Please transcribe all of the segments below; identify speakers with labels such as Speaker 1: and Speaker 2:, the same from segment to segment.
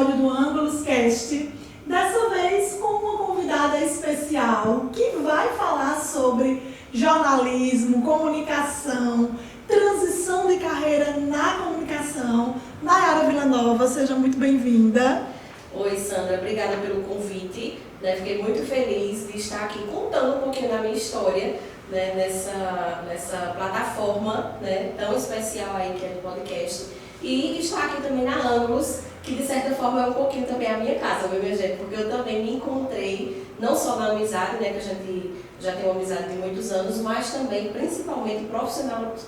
Speaker 1: episódio do Ângulos Cast, dessa vez com uma convidada especial que vai falar sobre jornalismo, comunicação, transição de carreira na comunicação. Nayara Villanova, seja muito bem-vinda.
Speaker 2: Oi, Sandra, obrigada pelo convite. Fiquei muito feliz de estar aqui contando um pouquinho da minha história, nessa plataforma, tão especial aí que é do podcast. E estar aqui também na Ângulos, que de certa forma é um pouquinho também a minha casa, viu, minha gente? Porque eu também me encontrei, não só na amizade, que a gente já tem uma amizade de muitos anos, mas também, principalmente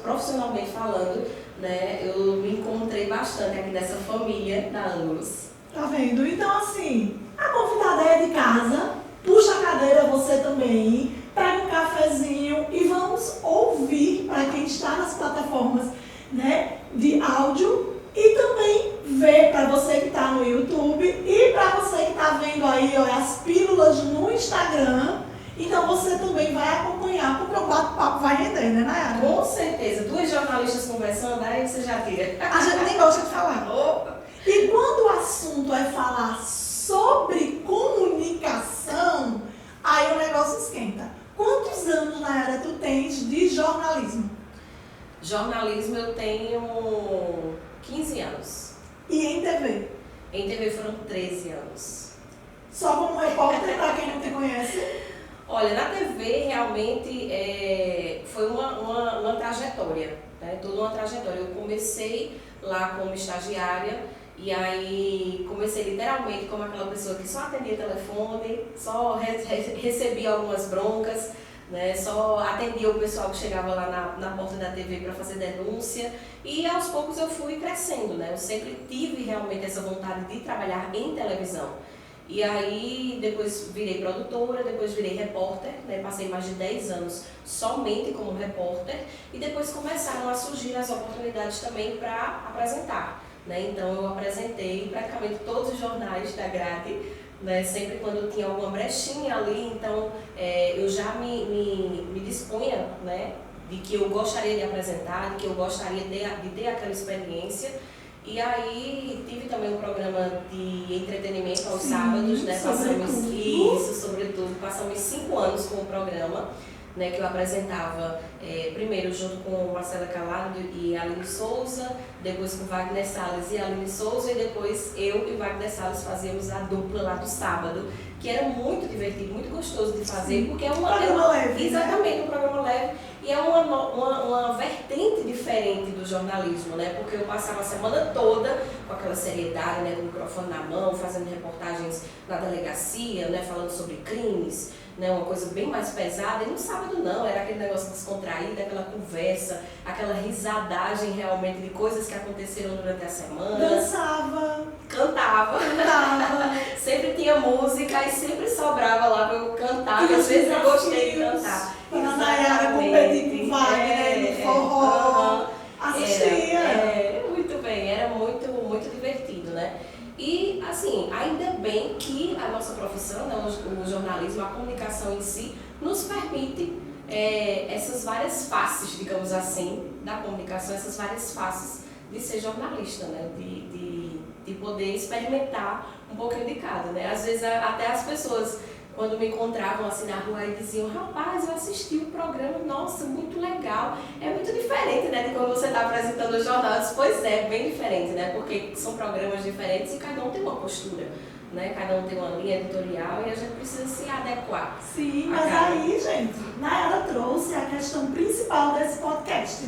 Speaker 2: profissionalmente falando, eu me encontrei bastante aqui nessa família da Ângulos.
Speaker 1: Tá vendo? Então, assim, a convidada é de casa, puxa a cadeira você também, pega um cafezinho e vamos ouvir para quem está nas plataformas, de áudio e também ver para você que está no YouTube e para você que está vendo aí as pílulas no Instagram. Então você também vai acompanhar, porque o bate-papo vai render, né, Nayara?
Speaker 2: Com certeza. Duas jornalistas conversando, aí você já tira.
Speaker 1: A gente nem gosta de falar.
Speaker 2: Opa!
Speaker 1: E quando o assunto é falar sobre comunicação, aí o negócio esquenta. Quantos anos, Nayara, tu tens de jornalismo?
Speaker 2: Jornalismo eu tenho 15 anos.
Speaker 1: E em TV?
Speaker 2: Em TV foram 13 anos.
Speaker 1: Só como repórter, para quem não te conhece?
Speaker 2: Olha, na TV realmente foi uma trajetória, toda uma trajetória. Eu comecei lá como estagiária e aí comecei literalmente como aquela pessoa que só atendia telefone, só recebia algumas broncas, só atendia o pessoal que chegava lá na porta da TV para fazer denúncia e aos poucos eu fui crescendo, Eu sempre tive realmente essa vontade de trabalhar em televisão. E aí depois virei produtora, depois virei repórter, passei mais de 10 anos somente como repórter e depois começaram a surgir as oportunidades também para apresentar. Então eu apresentei praticamente todos os jornais da grade, sempre quando tinha alguma brechinha ali, então eu já me dispunha, de que eu gostaria de apresentar, de que eu gostaria de ter aquela experiência. E aí tive também um programa de entretenimento aos sábados, passamos 5 anos com o programa, que eu apresentava primeiro junto com Marcela Calado e Aline Souza, depois com Wagner Salles e Aline Souza, e depois eu e Wagner Salles fazíamos a dupla lá do sábado, que era muito divertido, muito gostoso de fazer, porque é um programa leve. Exatamente, um programa leve, e é uma vertente diferente do jornalismo, porque eu passava a semana toda com aquela seriedade, com o microfone na mão, fazendo reportagens na delegacia, falando sobre crimes, uma coisa bem mais pesada, e no sábado não, era aquele negócio descontraído, aquela conversa, aquela risadagem realmente de coisas que aconteceram durante a semana.
Speaker 1: Dançava.
Speaker 2: Cantava. Sempre tinha música e sempre sobrava lá para eu cantar, porque às vezes eu gostei de cantar.
Speaker 1: A Nayara competir com Wagner no forró. Assistia.
Speaker 2: Muito bem, era muito, muito divertido, E, assim, ainda bem que a nossa profissão, o jornalismo, a comunicação em si, nos permite essas várias faces, digamos assim, da comunicação, essas várias faces de ser jornalista, de poder experimentar um pouquinho de cada, Às vezes até as pessoas, quando me encontravam assim na rua, e diziam: rapaz, eu assisti o programa, nossa, muito legal. É muito diferente, de quando você está apresentando o jornal. Eu disse: pois é, bem diferente, porque são programas diferentes e cada um tem uma postura, Cada um tem uma linha editorial e a gente precisa se adequar.
Speaker 1: Sim, mas aí, gente, Nayara trouxe a questão principal desse podcast,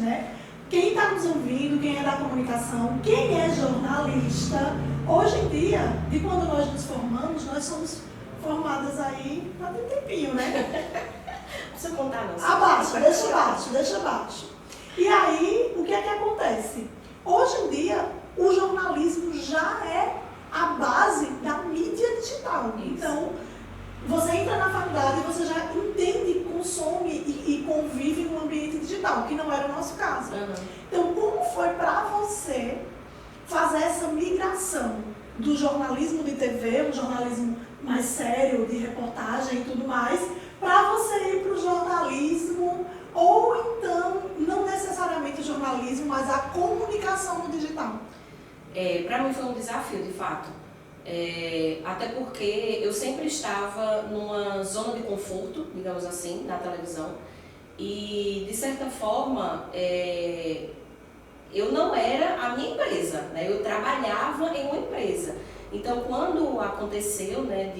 Speaker 1: Quem está nos ouvindo, quem é da comunicação, quem é jornalista, hoje em dia, e quando nós nos formamos, nós somos formadas aí há um tempinho,
Speaker 2: Não precisa contar não.
Speaker 1: Deixa abaixo. E aí, o que é que acontece? Hoje em dia, o jornalismo já é a base da mídia digital. Isso. Então, você entra na faculdade e você já entende, consome e convive no ambiente digital, que não era o nosso caso.
Speaker 2: Uhum.
Speaker 1: Então, como foi para você fazer essa migração do jornalismo de TV, um jornalismo mais sério, de reportagem e tudo mais, para você ir para o jornalismo, ou então, não necessariamente o jornalismo, mas a comunicação no digital?
Speaker 2: Para mim foi um desafio, de fato, Até porque eu sempre estava numa zona de conforto, digamos assim, na televisão. E, de certa forma, eu não era a minha empresa, né? Eu trabalhava em uma empresa. Então, quando aconteceu, né,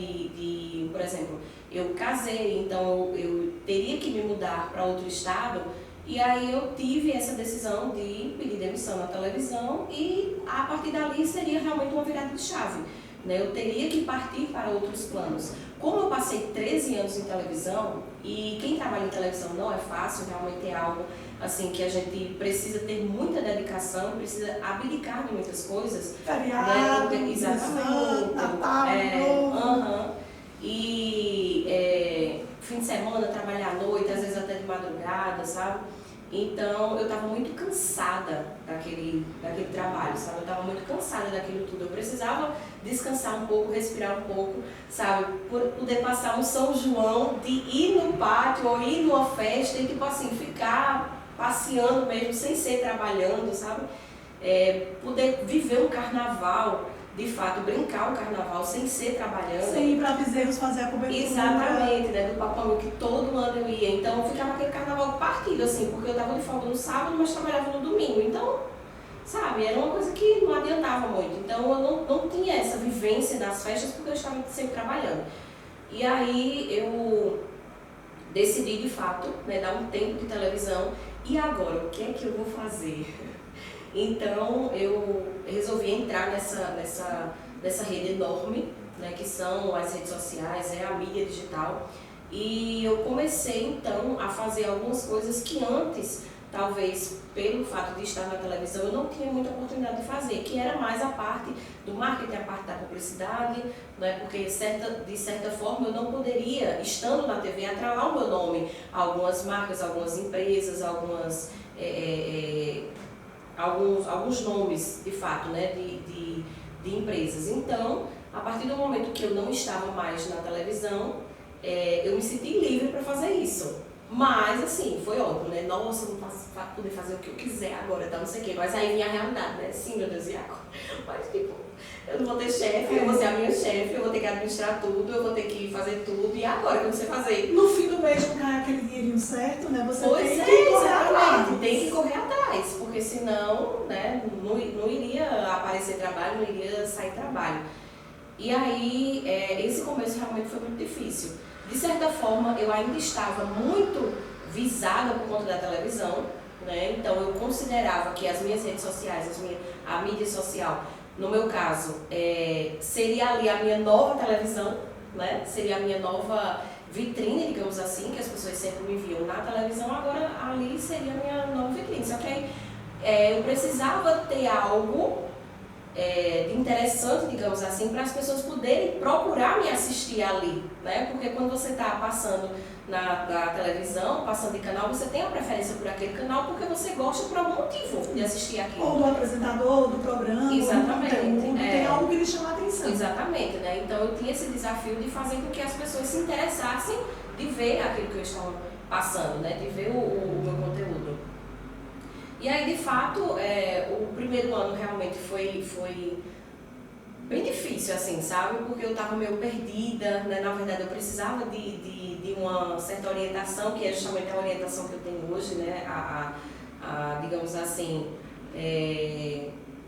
Speaker 2: por exemplo, eu casei, então eu teria que me mudar para outro estado, e aí eu tive essa decisão de pedir demissão na televisão e a partir dali seria realmente uma virada de chave, né? Eu teria que partir para outros planos. Como eu passei 13 anos em televisão, e quem trabalha em televisão não é fácil, realmente é algo assim que a gente precisa ter muita dedicação, precisa abdicar de muitas coisas.
Speaker 1: Feriado,
Speaker 2: né? Exatamente.
Speaker 1: Natal,
Speaker 2: E fim de semana, trabalhar à noite, às vezes até de madrugada, sabe? Então, eu estava muito cansada daquele trabalho, sabe? Eu estava muito cansada daquilo tudo. Eu precisava descansar um pouco, respirar um pouco, sabe? Poder passar um São João, de ir no pátio ou ir numa festa e, tipo assim, ficar passeando mesmo, sem ser trabalhando, sabe? Poder viver um carnaval, de fato, brincar o carnaval sem ser trabalhando.
Speaker 1: Sim, para Bezerros fazer a cobertura.
Speaker 2: Exatamente, né? Do Papangu, que todo ano eu ia. Então, ficava aquele carnaval partido, assim, porque eu estava de folga no sábado, mas trabalhava no domingo. Então, sabe, era uma coisa que não adiantava muito. Então, eu não tinha essa vivência das festas, porque eu estava sempre trabalhando. E aí, eu decidi, de fato, né, dar um tempo de televisão. E agora, o que é que eu vou fazer? Então, eu resolvi entrar nessa rede enorme, né, que são as redes sociais, a mídia digital. E eu comecei, então, a fazer algumas coisas que antes, talvez pelo fato de estar na televisão, eu não tinha muita oportunidade de fazer, que era mais a parte do marketing, a parte da publicidade, né, porque de certa forma eu não poderia, estando na TV, atrelar o meu nome a algumas marcas, algumas empresas, alguns nomes, de fato, né, de empresas. Então, a partir do momento que eu não estava mais na televisão, eu me senti livre para fazer isso. Mas, assim, foi óbvio, né? Nossa, eu não posso poder fazer o que eu quiser agora, tá, não sei o quê. Mas aí vinha a realidade, né? Sim, meu Deus, e agora? Mas, tipo, eu não vou ter chefe, eu vou ser a minha chefe, eu vou ter que administrar tudo, eu vou ter que fazer tudo. E agora, o que eu não sei fazer?
Speaker 1: No fim do mês não cai aquele dinheirinho certo, né? Você
Speaker 2: Pois
Speaker 1: tem que correr atrás.
Speaker 2: Tem que correr atrás, porque senão, né, não iria aparecer trabalho, não iria sair trabalho. E aí, esse começo realmente foi muito difícil. De certa forma, eu ainda estava muito visada por conta da televisão, né? Então, eu considerava que as minhas redes sociais, a mídia social, no meu caso, seria ali a minha nova televisão, né? Seria a minha nova vitrine, digamos assim, que as pessoas sempre me viam na televisão, agora ali seria a minha nova vitrine. Só que aí eu precisava ter algo de interessante, digamos assim, para as pessoas poderem procurar me assistir ali, né? Porque quando você está passando na televisão, passando de canal, você tem a preferência por aquele canal porque você gosta por algum motivo de assistir aquilo.
Speaker 1: Ou do apresentador, do programa,
Speaker 2: exatamente,
Speaker 1: do conteúdo, tem algo que lhe chama a atenção.
Speaker 2: Exatamente, né? Então eu tinha esse desafio de fazer com que as pessoas se interessassem de ver aquilo que eu estava passando, né? De ver o meu conteúdo. E aí, de fato, o primeiro ano realmente foi bem difícil, assim, sabe? Porque eu estava meio perdida, né? Na verdade, eu precisava de uma certa orientação, que é justamente a orientação que eu tenho hoje, né? Digamos assim,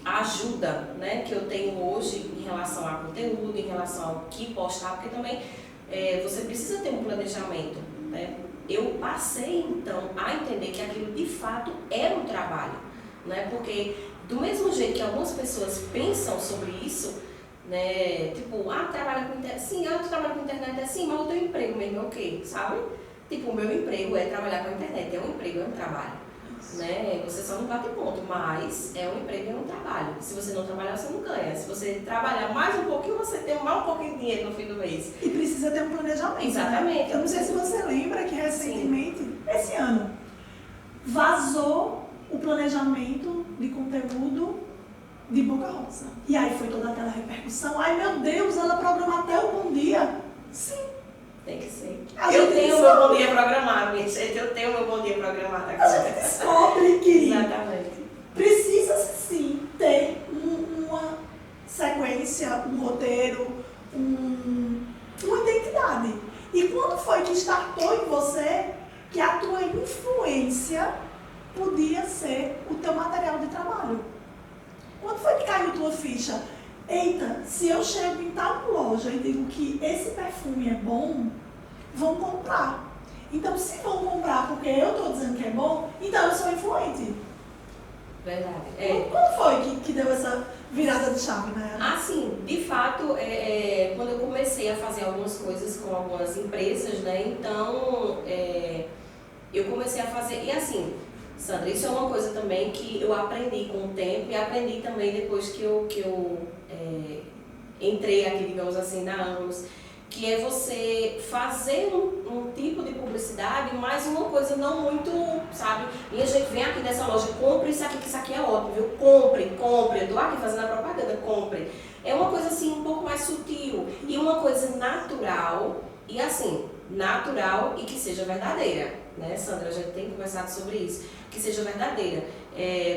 Speaker 2: a ajuda, né? Que eu tenho hoje em relação ao conteúdo, em relação ao que postar, porque também você precisa ter um planejamento, né? Eu passei, então, a entender que aquilo, de fato, era um trabalho, né? Porque, do mesmo jeito que algumas pessoas pensam sobre isso, né? Tipo, trabalha com internet. Sim, tu trabalha com internet, assim, mas o teu emprego mesmo é o quê, sabe? Tipo, o meu emprego é trabalhar com a internet, é um emprego, é um trabalho. Né? Você só não bate ponto, mas é um emprego e é um trabalho. Se você não trabalhar, você não ganha. Se você trabalhar mais um pouquinho, você tem mais um pouquinho de dinheiro no fim do mês.
Speaker 1: E precisa ter um planejamento.
Speaker 2: Exatamente.
Speaker 1: Né? Eu não sei se você lembra que recentemente, esse ano, vazou o planejamento de conteúdo de Boca Rosa. E aí foi toda aquela repercussão. Ai meu Deus, ela programa até o Bom Dia. Sim.
Speaker 2: Tem que ser.
Speaker 1: Eu
Speaker 2: tenho o meu bom dia programado, minha gente. Eu tenho o meu bom dia programado agora.
Speaker 1: A gente descobre que
Speaker 2: exatamente.
Speaker 1: Precisa sim ter uma sequência sequência, um roteiro, uma identidade. E quando foi que startou em você que a tua influência podia ser o teu material de trabalho? Quando foi que caiu tua ficha? Eita, se eu chego em tal loja e digo que esse perfume é bom, vão comprar. Então, se vão comprar porque eu estou dizendo que é bom, então eu sou influente.
Speaker 2: Verdade.
Speaker 1: Quando foi que deu essa virada de chave, né?
Speaker 2: Assim, de fato, quando eu comecei a fazer algumas coisas com algumas empresas, né, então eu comecei a fazer, e assim, Sandra, isso é uma coisa também que eu aprendi com o tempo e aprendi também depois que eu entrei aqui, digamos assim, na Amos, que é você fazer um tipo de publicidade, mas uma coisa não muito, sabe? E a gente vem aqui nessa loja, compre isso aqui, que isso aqui é ótimo, viu? Compre, eu tô aqui fazendo a propaganda, compre. É uma coisa assim, um pouco mais sutil e uma coisa natural, e assim, natural e que seja verdadeira, né, Sandra? A gente tem conversado sobre isso, que seja verdadeira.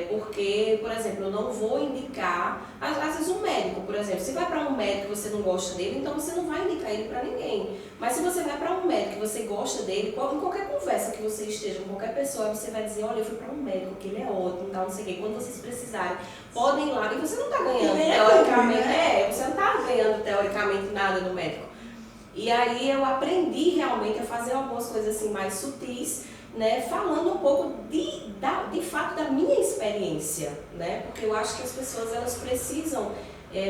Speaker 2: Porque, por exemplo, eu não vou indicar, às vezes um médico, por exemplo, se vai para um médico e você não gosta dele, então você não vai indicar ele para ninguém. Mas se você vai para um médico e você gosta dele, em qualquer conversa que você esteja com qualquer pessoa, você vai dizer, olha, eu fui para um médico, que ele é ótimo, tal, não sei o quê. Quando vocês precisarem, podem ir lá, e você não está ganhando teoricamente, você não está ganhando teoricamente nada do médico. E aí eu aprendi realmente a fazer algumas coisas assim mais sutis, né, falando um pouco de fato da minha experiência, né, porque eu acho que as pessoas elas precisam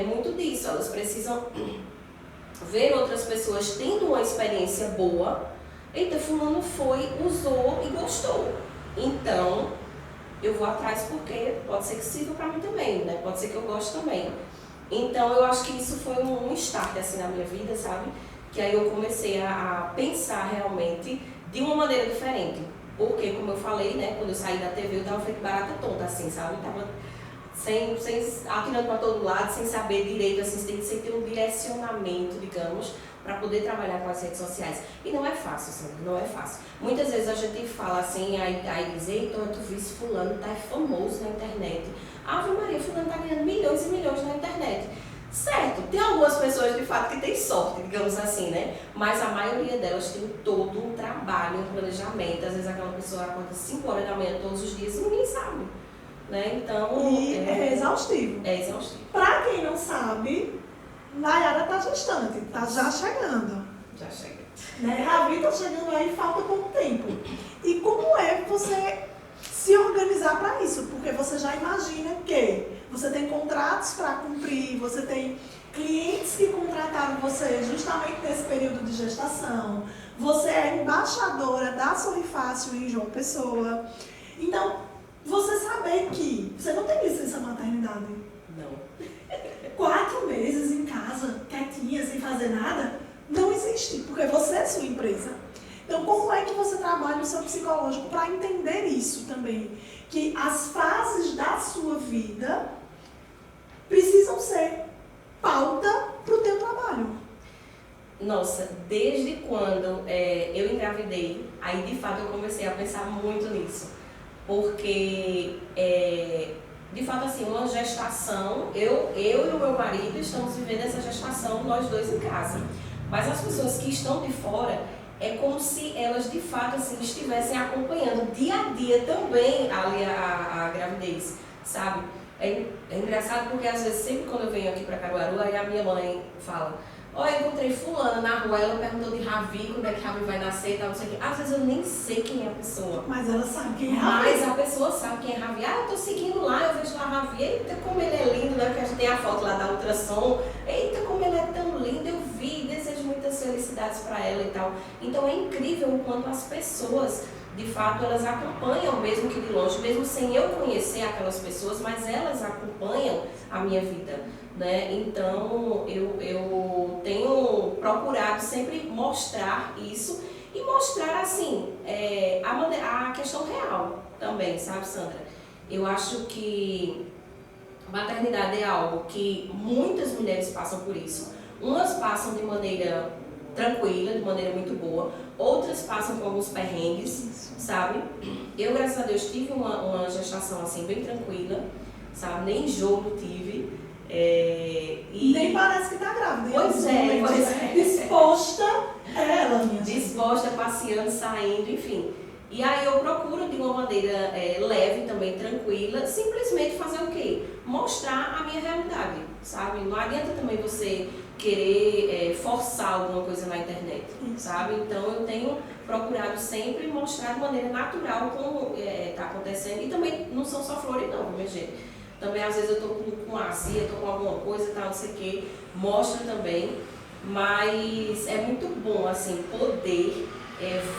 Speaker 2: muito disso, elas precisam ver outras pessoas tendo uma experiência boa. Eita, fulano foi, usou e gostou, então eu vou atrás porque pode ser que sirva para mim também, né, pode ser que eu goste também. Então eu acho que isso foi um start assim na minha vida, sabe, que aí eu comecei a pensar realmente de uma maneira diferente, porque, como eu falei, né, quando eu saí da TV, eu tava feito barata tonta, assim, sabe? Eu tava atirando para todo lado, sem saber direito, assim, você tem que ter um direcionamento, digamos, para poder trabalhar com as redes sociais. E não é fácil, sabe? Não é fácil. Muitas vezes a gente fala assim, aí diz, eita, tu viu esse fulano, tá famoso na internet. Ave Maria, fulano tá ganhando milhões e milhões na internet. Certo, tem algumas pessoas de fato que têm sorte, digamos assim, né? Mas a maioria delas tem todo um trabalho, um planejamento. Às vezes aquela pessoa acorda 5 horas da manhã todos os dias e ninguém sabe, né? Então...
Speaker 1: E é exaustivo.
Speaker 2: É exaustivo.
Speaker 1: Pra quem não sabe, Nayara tá gestante, tá já chegando.
Speaker 2: Já chega.
Speaker 1: Né? Ravi tá chegando aí, falta pouco tempo. E como é você se organizar para isso? Porque você já imagina que você tem contratos para cumprir, você tem clientes que contrataram você justamente nesse período de gestação, você é embaixadora da Sorri Fácil em João Pessoa. Então, você saber que você não tem licença maternidade.
Speaker 2: Não.
Speaker 1: 4 meses em casa, quietinha, sem fazer nada, não existe, porque você é sua empresa. Então, como é que você trabalha o seu psicológico para entender isso também? Que as fases da sua vida precisam ser pauta para o teu trabalho.
Speaker 2: Nossa, desde quando eu engravidei, aí de fato eu comecei a pensar muito nisso. Porque, de fato assim, uma gestação, eu e o meu marido estamos vivendo essa gestação, nós dois em casa. Mas as pessoas que estão de fora, é como se elas de fato assim, estivessem acompanhando dia a dia também ali a gravidez, sabe? É engraçado porque às vezes sempre quando eu venho aqui para Caruaru, aí a minha mãe fala, olha, eu encontrei fulana na rua, ela perguntou de Ravi, quando é que Ravi vai nascer e tal, não sei o quê. Às vezes eu nem sei quem é a pessoa.
Speaker 1: Mas ela sabe quem é Ravi.
Speaker 2: Mas a pessoa sabe quem é Ravi. Ah, eu tô seguindo lá, eu vejo lá Ravi, eita como ele é lindo, né? Porque a gente tem a foto lá da ultrassom, eita como ele é tão lindo, eu vi, desejo muitas felicidades para ela e tal. Então é incrível o quanto as pessoas, de fato, elas acompanham, mesmo que de longe, mesmo sem eu conhecer aquelas pessoas, mas elas acompanham a minha vida, né? Então, eu tenho procurado sempre mostrar isso e mostrar, assim, a questão real também, sabe, Sandra? Eu acho que maternidade é algo que muitas mulheres passam por isso. Umas passam de maneira tranquila, de maneira muito boa, outras passam por alguns perrengues, sabe? Eu, graças a Deus, tive uma gestação assim bem tranquila, sabe? Nem jogo tive.
Speaker 1: Nem parece que tá grávida.
Speaker 2: Pois é.
Speaker 1: Disposta ela, minha gente.
Speaker 2: Disposta, passeando, saindo, enfim. E aí eu procuro de uma maneira leve também, tranquila, simplesmente fazer o quê? Mostrar a minha realidade, sabe? Não adianta também você querer forçar alguma coisa na internet, sabe? Então eu tenho procurado sempre mostrar de maneira natural como está acontecendo. E também não são só flores não, minha gente. Também às vezes eu estou com azia, estou com alguma coisa, tal, não sei o quê, mostra também. Mas é muito bom, assim, poder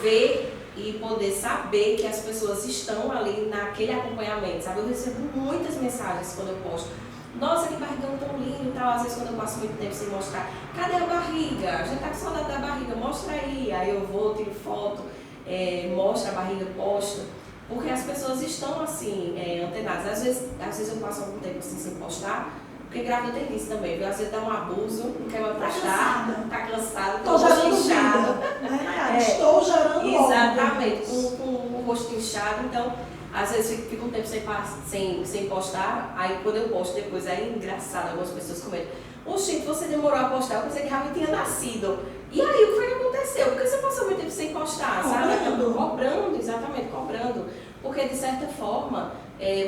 Speaker 2: ver e poder saber que as pessoas estão ali naquele acompanhamento, sabe? Eu recebo muitas mensagens quando eu posto. Nossa, que barrigão tão lindo e tal. Às vezes quando eu passo muito tempo sem mostrar, cadê a barriga? A gente tá com saudade da barriga, mostra aí. Aí eu vou, tiro foto, mostro a barriga, posto. Porque as pessoas estão assim, antenadas. Às vezes eu passo algum tempo assim sem postar, porque grávida tem isso também, viu? Às vezes dá um abuso, não quer mais postar, tá cansada,
Speaker 1: tô gerando
Speaker 2: inchada.
Speaker 1: Estou gerando
Speaker 2: exatamente, com o rosto inchado, então às vezes fica um tempo sem postar, aí quando eu posto depois é engraçado, algumas pessoas comentam, oxente, você demorou a postar, eu pensei que realmente tinha nascido. E aí o que foi que aconteceu? Porque você passou muito tempo sem postar, sabe? Cobrando, exatamente, cobrando. Porque de certa forma,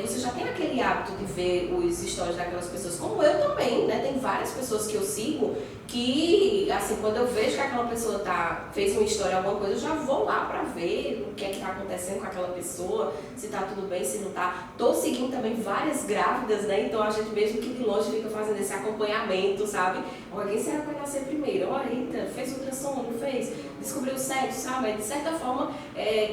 Speaker 2: você já tem aquele hábito de ver os stories daquelas pessoas, como eu também, né? Tem várias pessoas que eu sigo que, assim, quando eu vejo que aquela pessoa fez uma história, alguma coisa, eu já vou lá pra ver o que é que tá acontecendo com aquela pessoa, se tá tudo bem, se não tá. Tô seguindo também várias grávidas, né? Então a gente mesmo que de longe fica fazendo esse acompanhamento, sabe? Alguém será que vai nascer primeiro? Olha, eita, fez ultrassom, não fez? Descobriu o sexo, sabe? De certa forma,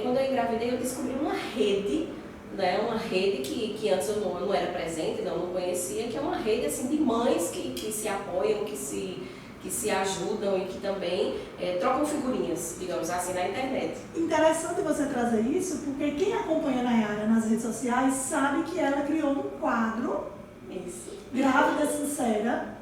Speaker 2: quando eu engravidei, eu descobri uma rede, né, uma rede que antes eu não era presente, não conhecia, que é uma rede assim, de mães que se apoiam, que se ajudam e que também trocam figurinhas, digamos assim, na internet.
Speaker 1: Interessante você trazer isso, porque quem acompanha a Nayara nas redes sociais sabe que ela criou um quadro, Grávida Sincera,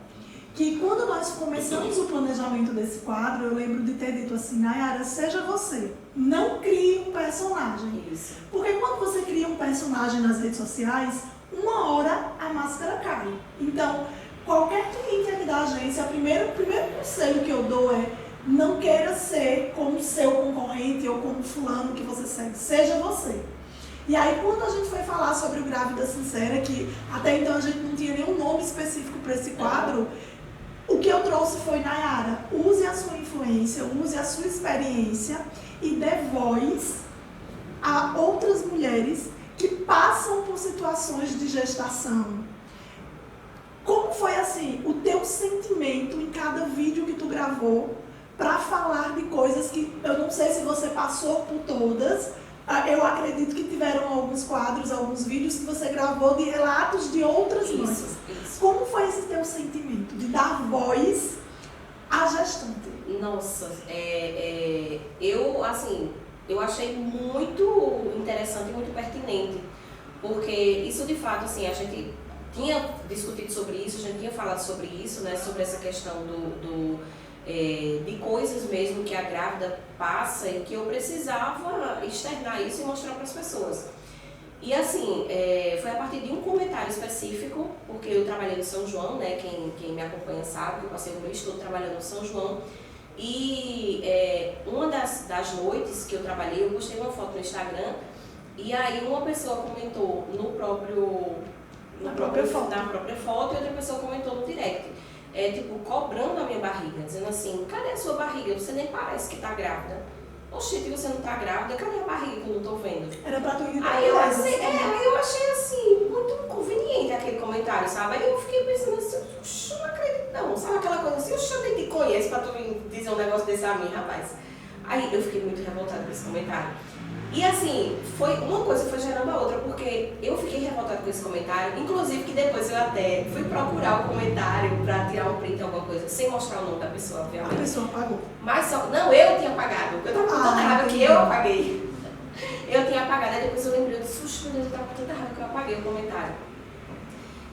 Speaker 1: que quando nós começamos o planejamento desse quadro, eu lembro de ter dito assim, Nayara, seja você, não crie um personagem.
Speaker 2: Isso.
Speaker 1: Porque quando você cria um personagem nas redes sociais, uma hora a máscara cai. Então, qualquer cliente aqui da agência, o primeiro conselho que eu dou é não queira ser como seu concorrente ou como fulano que você segue, seja você. E aí, quando a gente foi falar sobre o Grávida Sincera, que até então a gente não tinha nenhum nome específico para esse quadro, o que eu trouxe foi, Nayara, use a sua influência, use a sua experiência e dê voz a outras mulheres que passam por situações de gestação. Como foi assim, o teu sentimento em cada vídeo que tu gravou para falar de coisas que eu não sei se você passou por todas. Eu acredito que tiveram alguns quadros, alguns vídeos que você gravou de relatos de outras mães.
Speaker 2: Isso.
Speaker 1: Como foi esse teu sentimento de dar voz à gestante?
Speaker 2: Nossa, eu achei muito interessante e muito pertinente, porque isso de fato, assim, a gente tinha discutido sobre isso, a gente tinha falado sobre isso, né, sobre essa questão de coisas mesmo que a grávida passa e que eu precisava externar isso e mostrar para as pessoas. E assim, foi a partir de um comentário específico, porque eu trabalhei no São João, né, quem me acompanha sabe, eu passei o mês todo trabalhando no São João, e uma das noites que eu trabalhei, eu postei uma foto no Instagram, e aí uma pessoa comentou na própria foto e outra pessoa comentou no direct. Cobrando a minha barriga, dizendo assim, cadê a sua barriga? Você nem parece que tá grávida. Oxente, você não tá grávida? Cadê a barriga que eu não tô vendo?
Speaker 1: Era pra tu ir
Speaker 2: aí eu achei assim, muito inconveniente aquele comentário, sabe? Aí eu fiquei pensando assim, não acredito não, sabe aquela coisa assim, eu nem te conheço pra tu dizer um negócio desse a mim, rapaz. Aí eu fiquei muito revoltada com esse comentário. E assim, uma coisa foi gerando a outra, porque eu fiquei revoltada com esse comentário, inclusive que depois eu até fui procurar o comentário pra tirar um print, alguma coisa, sem mostrar o nome da pessoa, obviamente.
Speaker 1: A pessoa apagou.
Speaker 2: Mas não, eu tinha apagado, porque eu tava com tanta raiva que eu apaguei. Eu tinha apagado, aí depois eu lembrei, eu disse, meu Deus, eu tava com tanta raiva que eu apaguei o comentário.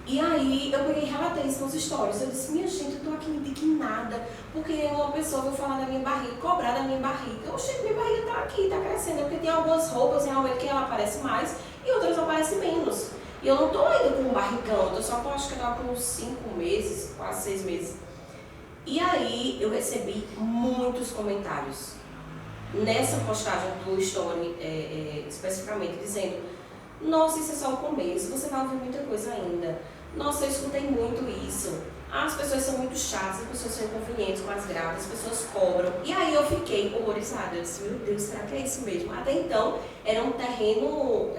Speaker 2: E aí eu peguei e relatei isso nos stories. Eu disse, minha gente, eu tô aqui indignada, porque uma pessoa veio falar da minha barriga, cobrar da minha barriga. Oxe, minha barriga tá aqui, tá crescendo, porque tem algumas roupas realmente que ela aparece mais e outras aparecem menos. E eu não tô ainda com um barrigão, eu tô só com, acho que eu tava com uns 5 meses, quase 6 meses. E aí eu recebi muitos comentários nessa postagem do Story, especificamente, dizendo: nossa, isso é só o começo, você vai ouvir muita coisa ainda. Nossa, eu escutei muito isso. As pessoas são muito chatas, as pessoas são inconvenientes com as grávidas, as pessoas cobram. E aí eu fiquei horrorizada. Eu disse: meu Deus, será que é isso mesmo? Até então era um terreno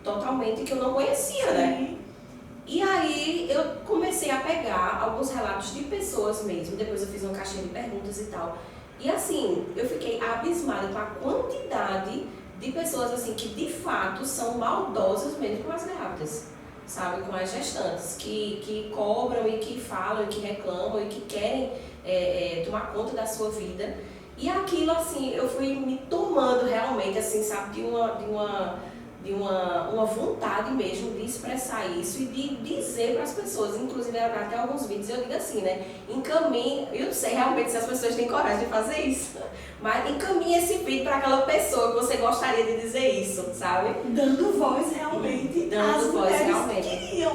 Speaker 2: totalmente que eu não conhecia, né? E aí eu comecei a pegar alguns relatos de pessoas mesmo. Depois eu fiz uma caixinha de perguntas e tal. E assim, eu fiquei abismada com a quantidade de pessoas assim que de fato são maldosas mesmo com as grávidas, sabe, com as gestantes, que cobram e que falam e que reclamam e que querem tomar conta da sua vida. E aquilo assim, eu fui me tomando realmente assim, sabe, de uma vontade mesmo de expressar isso e de dizer para as pessoas, inclusive até alguns vídeos eu digo assim, né, encaminhe, eu não sei realmente se as pessoas têm coragem de fazer isso, mas encaminhe esse vídeo para aquela pessoa que você gostaria de dizer isso, sabe?
Speaker 1: Dando voz realmente às mulheres que queriam.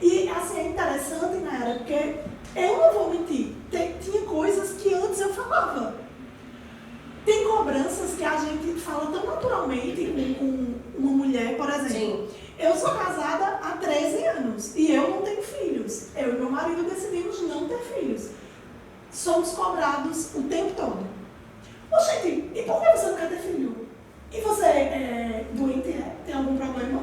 Speaker 1: E assim, é interessante, Nayara, porque eu não vou mentir, tinha coisas que antes eu falava. Tem cobranças que a gente fala tão naturalmente com uma mulher, por exemplo. Sim. Eu sou casada há 13 anos e eu não tenho filhos. Eu e meu marido decidimos não ter filhos. Somos cobrados o tempo todo. Ô, gente, e por que você não quer ter filho? E você é doente? Tem algum problema?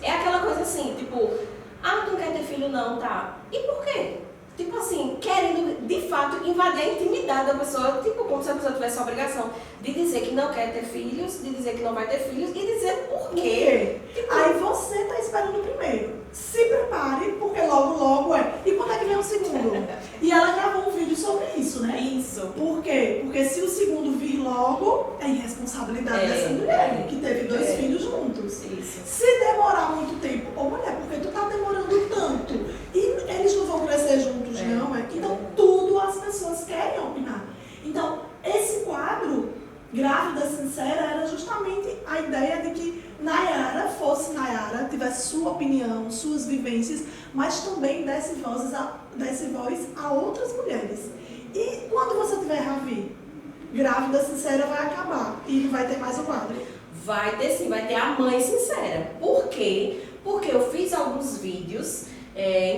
Speaker 2: É aquela coisa assim, tipo, tu não quer ter filho não, tá? E por quê? Tipo assim, querendo de fato invadir a intimidade da pessoa, tipo como se a pessoa tivesse a obrigação de dizer que não quer ter filhos, de dizer que não vai ter filhos e dizer por quê.
Speaker 1: Tipo, aí você tá esperando o primeiro. Se prepare, porque logo é. E quando é que vem o segundo? E ela gravou um vídeo sobre isso, né?
Speaker 2: Isso.
Speaker 1: Por quê? Porque se o segundo vir logo, é irresponsabilidade dessa mulher, que teve 2 filhos juntos.
Speaker 2: Isso.
Speaker 1: Se demorar muito tempo, ô mulher, porque tu tá demorando tanto? E eles não vão crescer juntos, não, é? Então, tudo as pessoas querem opinar. Então, esse quadro, Grávida Sincera, era justamente a ideia de que Nayara fosse Nayara, tivesse sua opinião, suas vivências, mas também desse voz a outras mulheres. E quando você tiver Ravi, Grávida Sincera vai acabar e não vai ter mais o quadro.
Speaker 2: Vai ter sim, vai ter a Mãe Sincera. Por quê? Porque eu fiz alguns vídeos,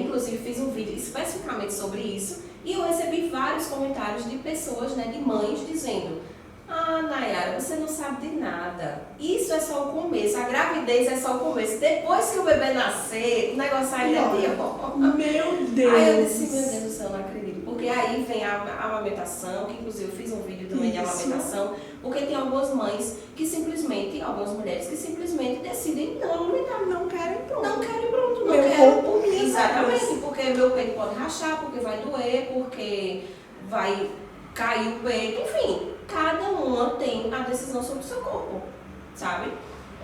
Speaker 2: inclusive fiz um vídeo especificamente sobre isso, e eu recebi vários comentários de pessoas, né, de mães, dizendo: Nayara, você não sabe de nada. Isso é só o começo, a gravidez é só o começo. Depois que o bebê nascer, o negócio ainda é pior.
Speaker 1: Meu Deus!
Speaker 2: Aí eu disse: meu Deus do céu, não acredito. Porque aí vem a amamentação, que inclusive eu fiz um vídeo também de amamentação, porque tem algumas mães que simplesmente, algumas mulheres que simplesmente decidem não amamentar.
Speaker 1: Não querem pronto.
Speaker 2: Não querem pronto, não
Speaker 1: meu
Speaker 2: querem.
Speaker 1: Corpo,
Speaker 2: exatamente, porque meu peito pode rachar, porque vai doer, porque vai cair o peito, enfim. Cada uma tem a decisão sobre o seu corpo, sabe?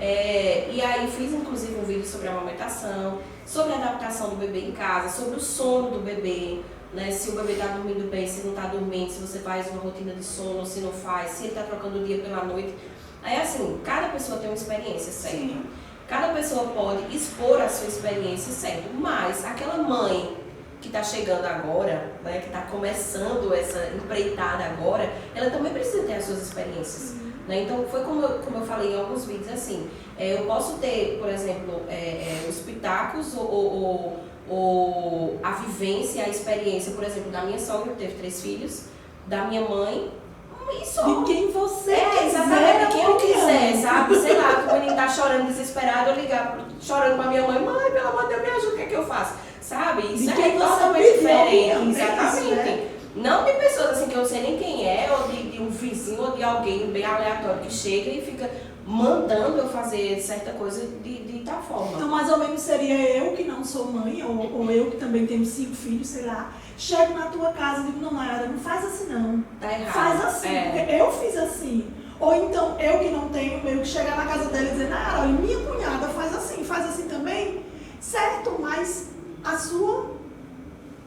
Speaker 2: E aí fiz inclusive um vídeo sobre a amamentação, sobre a adaptação do bebê em casa, sobre o sono do bebê, né? Se o bebê está dormindo bem, se não está dormindo, se você faz uma rotina de sono, se não faz, se ele está trocando o dia pela noite. Aí assim, cada pessoa tem uma experiência, certo? Sim. Cada pessoa pode expor a sua experiência, certo? Mas aquela mãe que está chegando agora, né, que está começando essa empreitada agora, ela também precisa ter as suas experiências. Né? Então, foi como eu falei em alguns vídeos, assim, eu posso ter, por exemplo, os pitacos ou a vivência, a experiência, por exemplo, da minha sogra, que teve 3 filhos, da minha mãe, e só.
Speaker 1: De quem você quiser.
Speaker 2: Exatamente, de quem eu quiser, sabe? Sei lá, que o menino tá chorando desesperado, eu ligar chorando pra minha mãe: mãe, pelo amor de Deus, me ajuda, o que é que eu faço? Sabe? Isso é totalmente diferente. Exatamente. Né? Não de pessoas assim que eu não sei nem quem é, ou de um vizinho, ou de alguém bem aleatório que chega e fica mandando eu fazer certa coisa de tal forma.
Speaker 1: Então, mais ou menos seria eu que não sou mãe, ou eu que também tenho 5 filhos, sei lá, chego na tua casa e digo: não, Nayara, não faz assim não.
Speaker 2: Tá errado.
Speaker 1: Faz assim, porque eu fiz assim. Ou então, eu que não tenho, meio que chegar na casa dela e dizer: Nayara, olha, minha cunhada faz assim também, certo? Mas a sua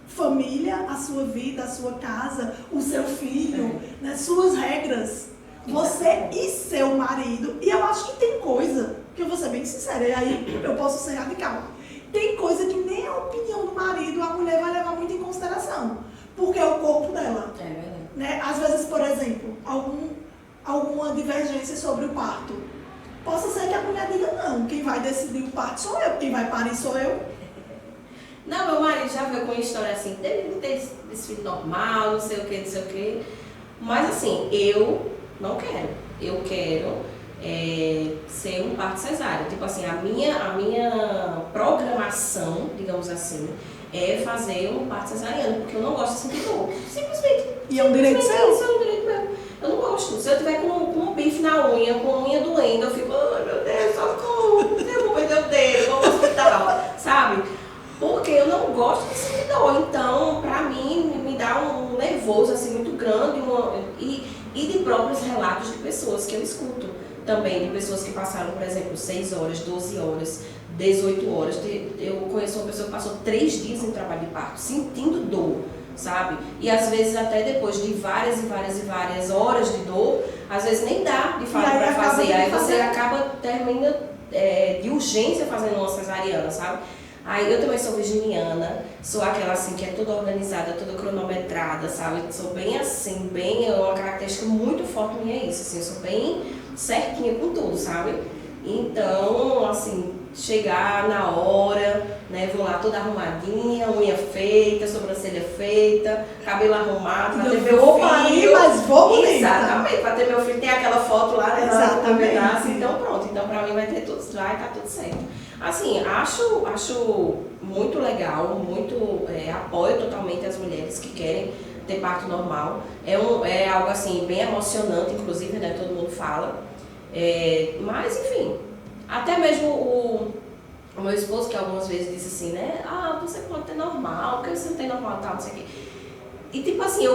Speaker 1: família, a sua vida, a sua casa, o seu filho, né, suas regras, você e seu marido. E eu acho que tem coisa que eu vou ser bem sincera, e aí eu posso ser radical. Tem coisa que nem a opinião do marido a mulher vai levar muito em consideração, porque é o corpo dela.
Speaker 2: É verdade.
Speaker 1: Né? Às vezes, por exemplo, alguma divergência sobre o parto. Possa ser que a mulher diga, não, quem vai decidir o parto sou eu, quem vai parir sou eu.
Speaker 2: Não, meu marido já veio com uma história assim, dele ter desfile normal, não sei o que. Mas assim, eu não quero. Eu quero ser um parto cesárea. Tipo assim, a minha programação, digamos assim, é fazer um parto cesariano, porque eu não gosto de sentir dor. Simplesmente.
Speaker 1: E é um direito seu?
Speaker 2: Isso é um direito meu. Eu não gosto. Se eu tiver com um bife na unha, com a unha doendo, eu fico, ai meu Deus, socorro, eu vou perder o dedo, vou ao hospital, sabe? Porque eu não gosto de sentir dor. Então, pra mim, me dá um nervoso assim, muito grande e de próprios relatos de pessoas que eu escuto. Também de pessoas que passaram, por exemplo, 6 horas, 12 horas, 18 horas. Eu conheço uma pessoa que passou 3 dias em trabalho de parto, sentindo dor, sabe? E às vezes até depois de várias horas de dor, às vezes nem dá de fato para fazer. Aí você termina de urgência fazendo uma cesariana, sabe? Aí eu também sou virginiana, sou aquela assim que é toda organizada, toda cronometrada, sabe? Sou bem assim, uma característica muito forte minha é isso, assim, eu sou bem certinha com tudo, sabe? Então, assim, chegar na hora, né, vou lá toda arrumadinha, unha feita, sobrancelha feita, cabelo arrumado, pra ter meu filho.
Speaker 1: Mas vou bonita.
Speaker 2: Exatamente, pra ter meu filho, tem aquela foto lá, né?
Speaker 1: Exatamente.
Speaker 2: Então pronto, então pra mim vai tá tudo certo. Assim, acho muito legal, apoio totalmente as mulheres que querem ter parto normal. É algo assim, bem emocionante, inclusive, né, todo mundo fala. Mas, enfim, até mesmo o meu esposo, que algumas vezes disse assim, né, você pode ter normal, porque você não tem normal, tal, não sei o quê. E tipo assim,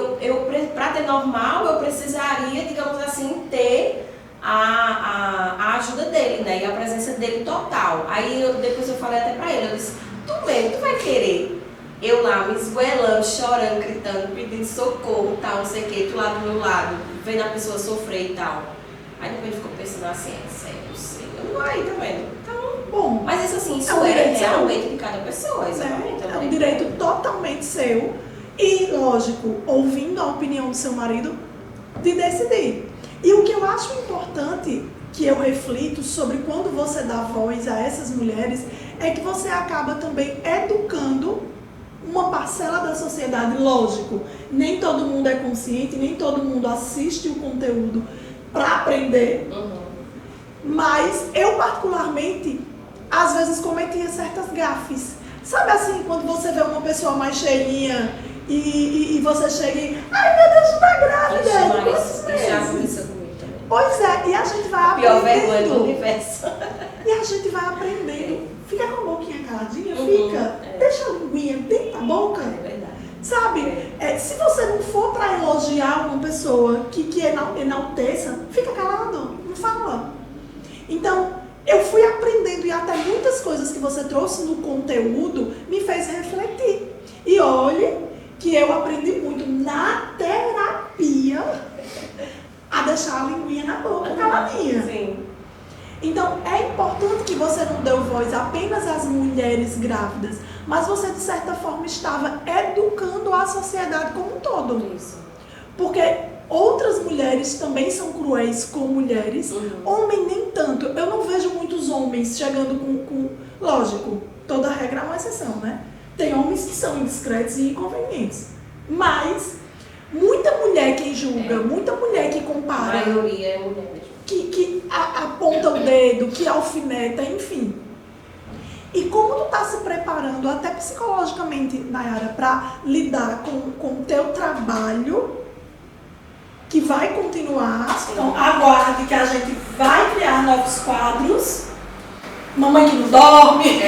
Speaker 2: pra ter normal, eu precisaria, digamos assim, ter a ajuda dele, né, e a presença dele total. Aí depois eu falei até pra ele, eu disse, tu vai querer eu lá me esgoelando, chorando, gritando, pedindo socorro, tal, não sei o quê, tu lá do meu lado, vendo a pessoa sofrer e tal. Aí depois ele ficou pensando assim, eu sei, eu não vou aí também. Então,
Speaker 1: bom,
Speaker 2: mas isso
Speaker 1: um
Speaker 2: é
Speaker 1: direito
Speaker 2: realmente de cada pessoa, exatamente.
Speaker 1: É um direito totalmente seu e, lógico, ouvindo a opinião do seu marido, de decidir. E o que eu acho importante, que eu reflito sobre quando você dá voz a essas mulheres, é que você acaba também educando uma parcela da sociedade. Lógico, nem todo mundo é consciente, nem todo mundo assiste o conteúdo para aprender, mas eu particularmente às vezes cometia certas gafes, sabe assim, quando você vê uma pessoa mais cheinha e você chega e, ai meu Deus, tu tá grávida, pois é, e a gente vai aprendendo,
Speaker 2: pior vergonha do universo,
Speaker 1: e a gente vai aprendendo, fica com a boquinha caladinha, deixa a linguinha dentro da boca, sabe? Se você não for para elogiar uma pessoa que enalteça, fica calado, não fala. Então, eu fui aprendendo e até muitas coisas que você trouxe no conteúdo me fez refletir. E olhe que eu aprendi muito na terapia a deixar a linguinha na boca caladinha.
Speaker 2: Sim.
Speaker 1: Então, é importante que você não deu voz apenas às mulheres grávidas, mas você, de certa forma, estava educando a sociedade como um todo.
Speaker 2: Isso.
Speaker 1: Porque outras mulheres também são cruéis com mulheres, homem nem tanto. Eu não vejo muitos homens chegando com... Lógico, toda regra é uma exceção, né? Tem homens que são indiscretos e inconvenientes. Mas muita mulher que julga, muita mulher que compara.
Speaker 2: A maioria é mulher mesmo.
Speaker 1: Que aponta o dedo, que alfineta, enfim. E como tu tá se preparando, até psicologicamente, Nayara, para lidar com o teu trabalho, que vai continuar. Então, aguarde que a gente vai criar novos quadros. Mamãe que não dorme.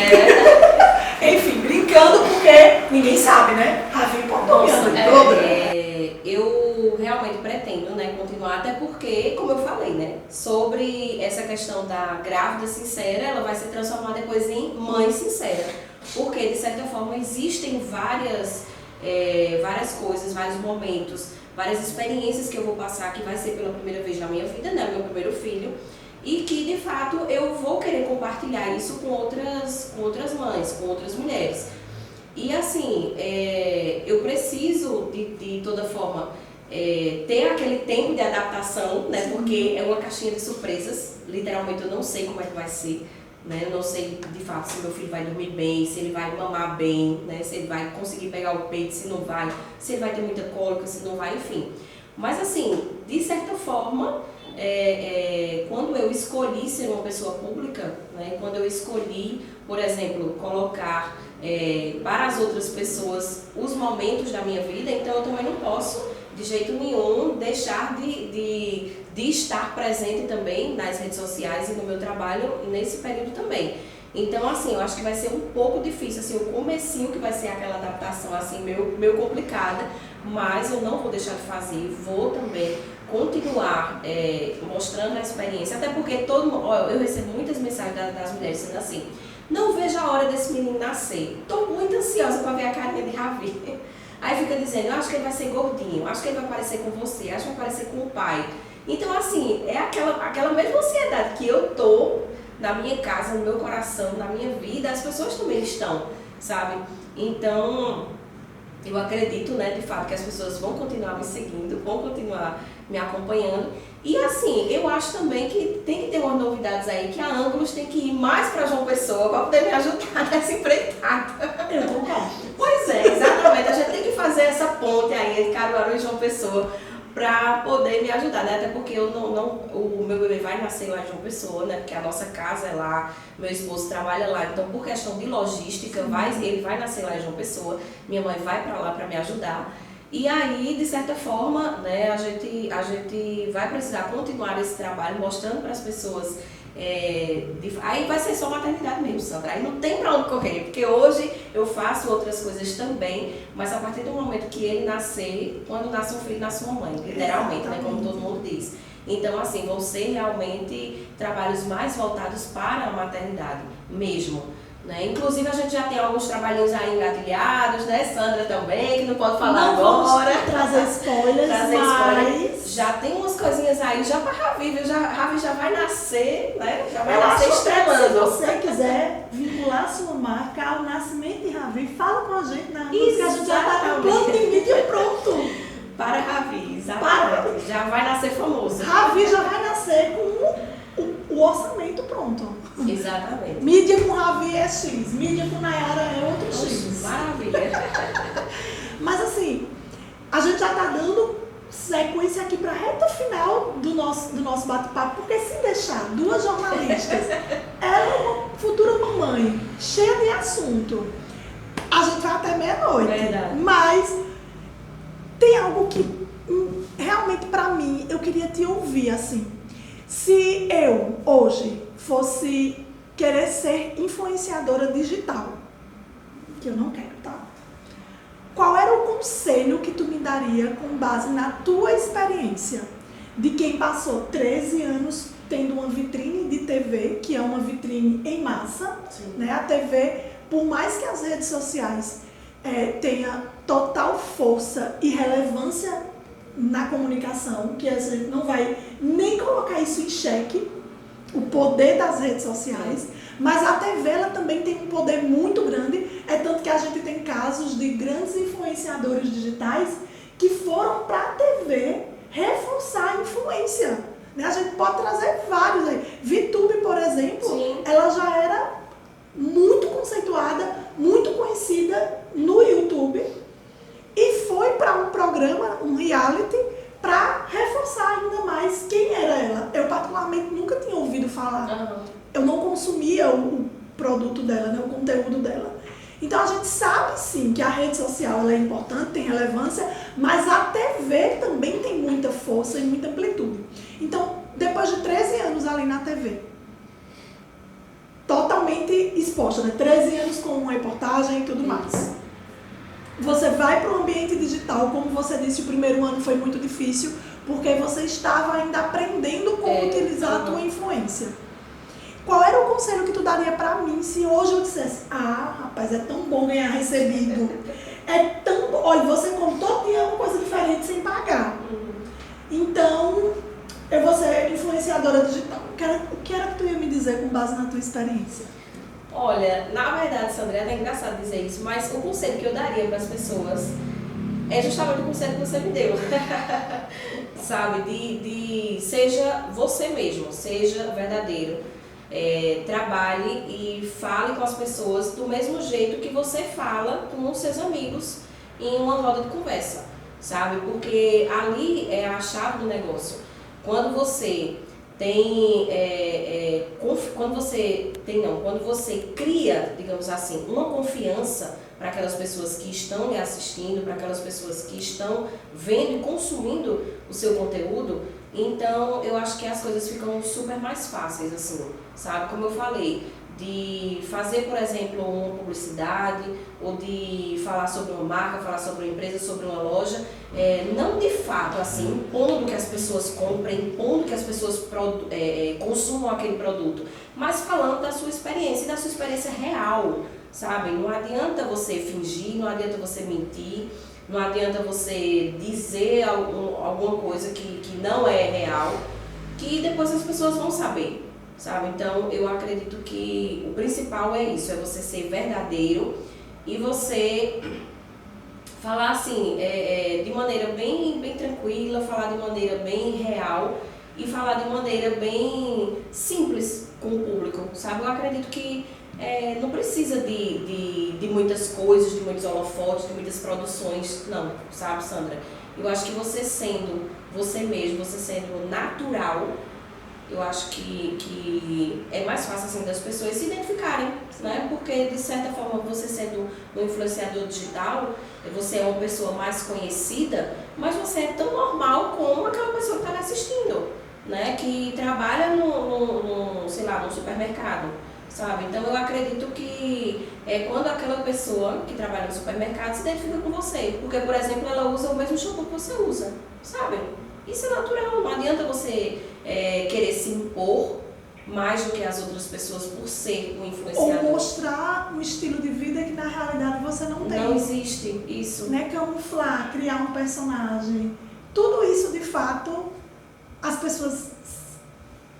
Speaker 1: Enfim, brincando, porque ninguém sabe, né? Ravinho
Speaker 2: eu realmente pretendo, né, continuar, até porque, como eu falei, né, sobre essa questão da grávida sincera, ela vai se transformar depois em mãe sincera. Porque, de certa forma, existem várias coisas, vários momentos, várias experiências que eu vou passar, que vai ser pela primeira vez na minha vida, né, meu primeiro filho. e que de fato eu vou querer compartilhar isso com outras mães, com outras mulheres. E assim, eu preciso de toda forma ter aquele tempo de adaptação, né? Porque é uma caixinha de surpresas, literalmente eu não sei como é que vai ser, né? Eu não sei de fato se meu filho vai dormir bem, se ele vai mamar bem, né? Se ele vai conseguir pegar o peito, se não vai, se ele vai ter muita cólica, se não vai, enfim. Mas assim, de certa forma, quando eu escolhi ser uma pessoa pública, né? Quando eu escolhi, por exemplo, colocar para as outras pessoas os momentos da minha vida, então eu também não posso de jeito nenhum deixar de estar presente também nas redes sociais e no meu trabalho nesse período também. Então, assim, eu acho que vai ser um pouco difícil, assim, o comecinho que vai ser aquela adaptação, assim, meio complicada, mas eu não vou deixar de fazer, vou também continuar mostrando a experiência, até porque eu recebo muitas mensagens das mulheres dizendo assim, não vejo a hora desse menino nascer, estou muito ansiosa para ver a carinha de Ravi. Aí fica dizendo, eu acho que ele vai ser gordinho, acho que ele vai parecer com você, acho que vai parecer com o pai. Então, assim, é aquela mesma ansiedade que eu tô na minha casa, no meu coração, na minha vida, as pessoas também estão, sabe? Então, eu acredito, né, de fato, que as pessoas vão continuar me seguindo, vão continuar me acompanhando. E assim, eu acho também que tem que ter umas novidades aí, que a Ângulos tem que ir mais para João Pessoa para poder me ajudar nessa empreitada.
Speaker 1: Eu concordo.
Speaker 2: Pois é, exatamente. A gente tem que fazer essa ponte aí entre Caruaru e João Pessoa para poder me ajudar, né? Até porque o meu bebê vai nascer lá em João Pessoa, né? Porque a nossa casa é lá, meu esposo trabalha lá, então por questão de logística, ele vai nascer lá em João Pessoa, minha mãe vai para lá para me ajudar. E aí, de certa forma, né, a gente vai precisar continuar esse trabalho, mostrando para as pessoas. Aí vai ser só maternidade mesmo, Sandra. Aí não tem para onde correr, porque hoje eu faço outras coisas também, mas a partir do momento que ele nascer, quando nasce um filho, nasce uma mãe, literalmente, né, como todo mundo diz. Então, assim, vão ser realmente trabalhos mais voltados para a maternidade mesmo. Né? Inclusive a gente já tem alguns trabalhinhos aí engatilhados, né? Sandra também, que não pode falar agora.
Speaker 1: Trazer spoilers, mas...
Speaker 2: Já tem umas coisinhas aí já para Ravi, viu? Ravi já vai nascer, né? Já vai
Speaker 1: Eu
Speaker 2: nascer
Speaker 1: acho
Speaker 2: estrelando.
Speaker 1: Se você quiser vincular a sua marca ao nascimento de Ravi, fala com a gente na Ângulos, que a gente já está com o plano de mídia pronto.
Speaker 2: Para Ravi, exatamente. Já vai nascer famoso.
Speaker 1: Ravi já vai nascer com o orçamento pronto.
Speaker 2: Exatamente.
Speaker 1: Mídia com Ravi é X, mídia com Nayara é outro X.
Speaker 2: Maravilha.
Speaker 1: Mas assim, a gente já está dando sequência aqui para a reta final do nosso bate-papo, porque se deixar duas jornalistas, ela é uma futura mamãe, cheia de assunto, a gente vai até meia-noite.
Speaker 2: Verdade.
Speaker 1: Mas tem algo que realmente para mim eu queria te ouvir assim. Se eu hoje fosse querer ser influenciadora digital, que eu não quero, tá? Qual era o conselho que tu me daria com base na tua experiência de quem passou 13 anos tendo uma vitrine de TV, que é uma vitrine em massa, né? A TV, por mais que as redes sociais tenha total força e relevância na comunicação, que a gente não vai nem colocar isso em xeque, o poder das redes sociais, mas a TV ela também tem um poder muito grande, é tanto que a gente tem casos de grandes influenciadores digitais que foram para a TV reforçar a influência, né? A gente pode trazer vários aí. VTube, por exemplo,
Speaker 2: Sim.
Speaker 1: Ela já era muito conceituada, muito conhecida no YouTube e foi para um programa, um reality, para reforçar ainda mais quem era ela. Eu particularmente nunca tinha ouvido falar. Eu não consumia o produto dela, né, o conteúdo dela. Então a gente sabe sim que a rede social ela é importante, tem relevância, mas a TV também tem muita força e muita amplitude. Então, depois de 13 anos ali na TV, totalmente exposta, né? 13 anos com uma reportagem e tudo mais. Você vai para o ambiente digital, como você disse, o primeiro ano foi muito difícil, porque você estava ainda aprendendo como utilizar a tua influência. Qual era o conselho que tu daria para mim se hoje eu dissesse, rapaz, é tão bom ganhar recebido, olha, você contou que é uma coisa diferente sem pagar. Então, eu vou ser influenciadora digital. O que era que tu ia me dizer com base na tua experiência?
Speaker 2: Olha, na verdade, Sandra, é até engraçado dizer isso, mas o conselho que eu daria para as pessoas é justamente o conselho que você me deu. Sabe? Seja você mesmo, seja verdadeiro. Trabalhe e fale com as pessoas do mesmo jeito que você fala com os seus amigos em uma roda de conversa, sabe? Porque ali é a chave do negócio. Quando você quando você cria, digamos assim, uma confiança para aquelas pessoas que estão lhe assistindo, para aquelas pessoas que estão vendo e consumindo o seu conteúdo, então eu acho que as coisas ficam super mais fáceis, assim, sabe? Como eu falei, de fazer, por exemplo, uma publicidade ou de falar sobre uma marca, falar sobre uma empresa, sobre uma loja, não de fato assim, impondo que as pessoas comprem, impondo que as pessoas consumam aquele produto, mas falando da sua experiência e da sua experiência real, sabe? Não adianta você fingir, não adianta você mentir, não adianta você dizer alguma coisa que não é real, que depois as pessoas vão saber. Sabe? Então, eu acredito que o principal é isso, é você ser verdadeiro e você falar assim, de maneira bem tranquila, falar de maneira bem real e falar de maneira bem simples com o público, sabe? Eu acredito que não precisa de muitas coisas, de muitos holofotes, de muitas produções, não, sabe, Sandra? Eu acho que você sendo você mesmo, você sendo natural, eu acho que é mais fácil assim das pessoas se identificarem, né? Porque de certa forma você sendo um influenciador digital, você é uma pessoa mais conhecida, mas você é tão normal como aquela pessoa que está assistindo, né? Que trabalha sei lá, no supermercado, sabe? Então eu acredito que quando aquela pessoa que trabalha no supermercado se identifica com você, porque por exemplo ela usa o mesmo shampoo que você usa, sabe? Isso é natural, não adianta você querer se impor mais do que as outras pessoas por ser um influenciador.
Speaker 1: Ou mostrar um estilo de vida que na realidade você não tem.
Speaker 2: Não existe isso.
Speaker 1: Né? Camuflar, criar um personagem. Tudo isso de fato as pessoas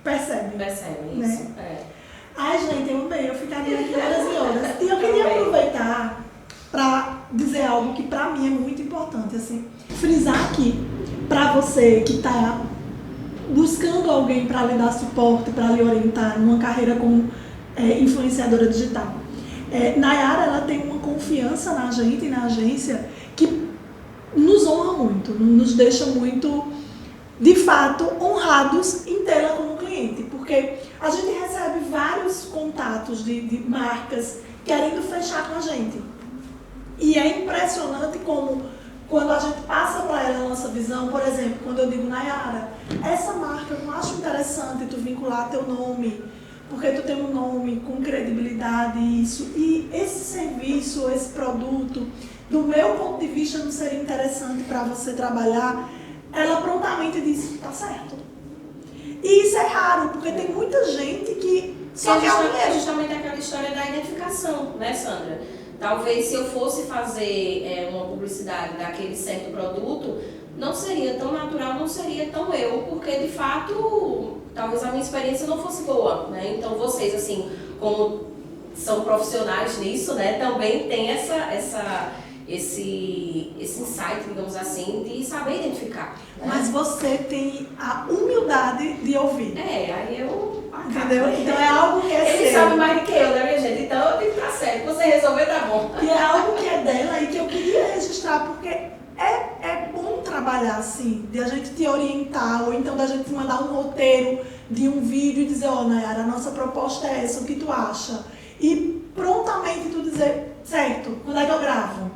Speaker 1: percebem.
Speaker 2: Percebem
Speaker 1: né?
Speaker 2: isso.
Speaker 1: Ai gente, eu amei, eu ficaria aqui horas e horas. E eu queria aproveitar para dizer algo que para mim é muito importante, assim, frisar aqui para você que está buscando alguém para lhe dar suporte, para lhe orientar numa carreira como influenciadora digital. Nayara, ela tem uma confiança na gente e na agência que nos honra muito, nos deixa muito, de fato, honrados em tê-la como cliente, porque a gente recebe vários contatos de marcas querendo fechar com a gente. E é impressionante como, quando a gente passa para ela a nossa visão, por exemplo, quando eu digo, Nayara, essa marca eu não acho interessante tu vincular teu nome, porque tu tem um nome com credibilidade, isso, e esse serviço, esse produto, do meu ponto de vista, não seria interessante para você trabalhar, ela prontamente diz, tá certo. E isso é raro, porque tem muita gente que só quer o dinheiro.
Speaker 2: É justamente aquela história da identificação, né, Sandra? Talvez se eu fosse fazer uma publicidade daquele certo produto, não seria tão natural, não seria tão eu, porque de fato, talvez a minha experiência não fosse boa, né? Então vocês, assim, como são profissionais nisso, né, também tem esse insight, digamos assim, de saber identificar. Né?
Speaker 1: Mas você tem a humildade de ouvir.
Speaker 2: Aí eu...
Speaker 1: Entendeu? Então é algo que é
Speaker 2: Ele
Speaker 1: seu.
Speaker 2: sabe mais do que eu, né, minha gente? Então eu digo, tá certo, você resolver, tá bom.
Speaker 1: E é algo que é dela e que eu queria registrar, porque é bom trabalhar assim, de a gente te orientar, ou então da gente mandar um roteiro de um vídeo e dizer, Nayara, a nossa proposta é essa, o que tu acha? E prontamente tu dizer, certo, quando é que eu gravo?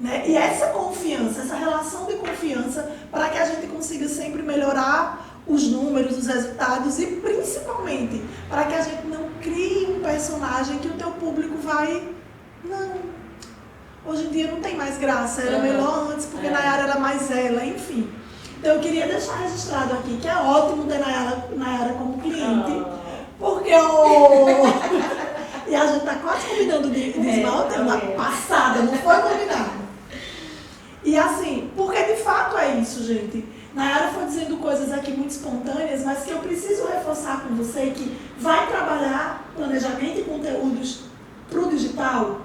Speaker 1: Né? E essa confiança, essa relação de confiança, para que a gente consiga sempre melhorar os números, os resultados e principalmente para que a gente não crie um personagem que o teu público vai... Não, hoje em dia não tem mais graça, era melhor antes porque Nayara era mais ela, enfim. Então eu queria deixar registrado aqui que é ótimo ter Nayara como cliente, porque e a gente tá quase combinando de esmalte na passada, não foi combinado. E assim, porque de fato é isso, gente. Nayara foi dizendo coisas aqui muito espontâneas, mas que eu preciso reforçar com você que vai trabalhar planejamento e conteúdos para o digital.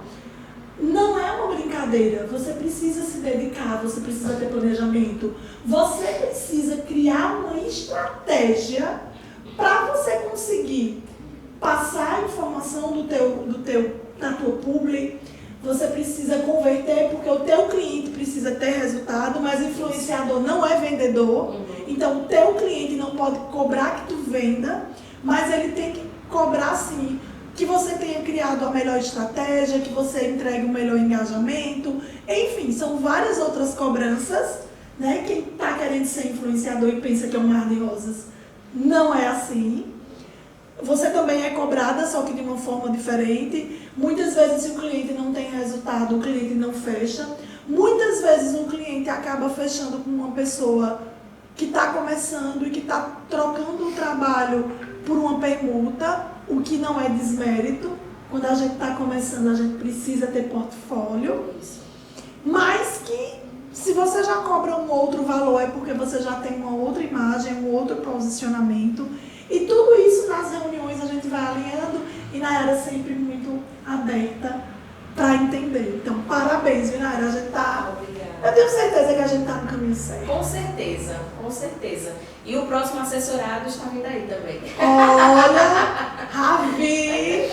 Speaker 1: Não é uma brincadeira, você precisa se dedicar, você precisa ter planejamento, você precisa criar uma estratégia para você conseguir passar a informação da tua publi. Você precisa converter, porque o teu cliente precisa ter resultado, mas influenciador não é vendedor. Então, o teu cliente não pode cobrar que tu venda, mas ele tem que cobrar, sim, que você tenha criado a melhor estratégia, que você entregue o melhor engajamento. Enfim, são várias outras cobranças, né? Quem está querendo ser influenciador e pensa que é um mar de rosas, não é assim. Você também é cobrada, só que de uma forma diferente. Muitas vezes, se o cliente não tem resultado, o cliente não fecha. Muitas vezes, um cliente acaba fechando com uma pessoa que está começando e que está trocando o trabalho por uma permuta, o que não é desmérito. Quando a gente está começando, a gente precisa ter portfólio. Mas que, se você já cobra um outro valor, é porque você já tem uma outra imagem, um outro posicionamento. E tudo isso nas reuniões a gente vai alinhando e Nayara sempre muito aberta para entender. Então, parabéns, viu, Nayara? A gente tá...
Speaker 2: Obrigada.
Speaker 1: Eu tenho certeza que a gente está no caminho certo.
Speaker 2: Com certeza, com certeza. E o próximo assessorado está vindo aí também.
Speaker 1: Olha, Ravi,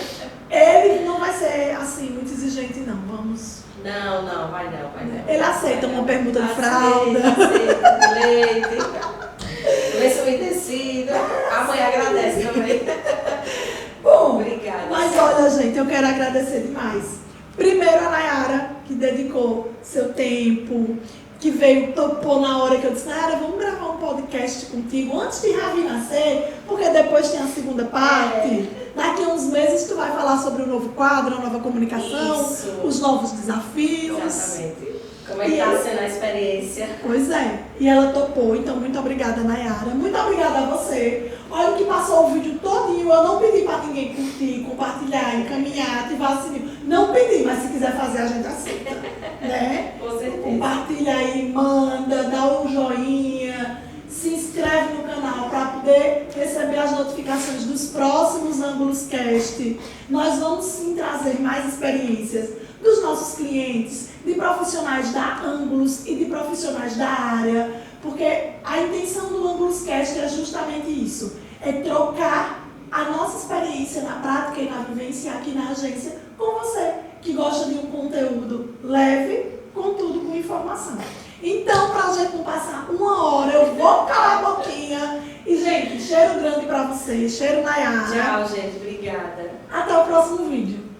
Speaker 1: ele não vai ser assim, muito exigente, não. Vamos.
Speaker 2: Não, vai não.
Speaker 1: Ele aceita uma permuta de fralda.
Speaker 2: Aceita, leite. Lenço umedecido. A mãe agradece também.
Speaker 1: Bom,
Speaker 2: obrigada.
Speaker 1: Mas olha, gente, eu quero agradecer demais. Primeiro a Nayara, que dedicou seu tempo, que veio, topou na hora que eu disse, Nayara, vamos gravar um podcast contigo antes de Ravi nascer, porque depois tem a segunda parte. Daqui a uns meses tu vai falar sobre o novo quadro, a nova comunicação,
Speaker 2: Isso.
Speaker 1: Os novos desafios.
Speaker 2: Exatamente. Como é que está sendo a experiência?
Speaker 1: Pois é, e ela topou, então muito obrigada, Nayara. Muito obrigada a você. Olha, o que passou o vídeo todinho, eu não pedi para ninguém curtir, compartilhar, encaminhar, ativar o sininho. Não pedi, mas se quiser fazer, a gente aceita, né?
Speaker 2: Com certeza.
Speaker 1: Compartilha aí, manda, dá um joinha, se inscreve no canal para poder receber as notificações dos próximos Ângulos Cast. Nós vamos sim trazer mais experiências dos nossos clientes, de profissionais da Ângulos e de profissionais da área, porque a intenção do Ângulos Cast é justamente isso, é trocar a nossa experiência na prática e na vivência aqui na agência com você, que gosta de um conteúdo leve, contudo com informação. Então, para a gente não passar uma hora, eu vou calar a boquinha. E, gente, cheiro grande para vocês, cheiro Nayara.
Speaker 2: Tchau, gente. Obrigada.
Speaker 1: Até o próximo vídeo.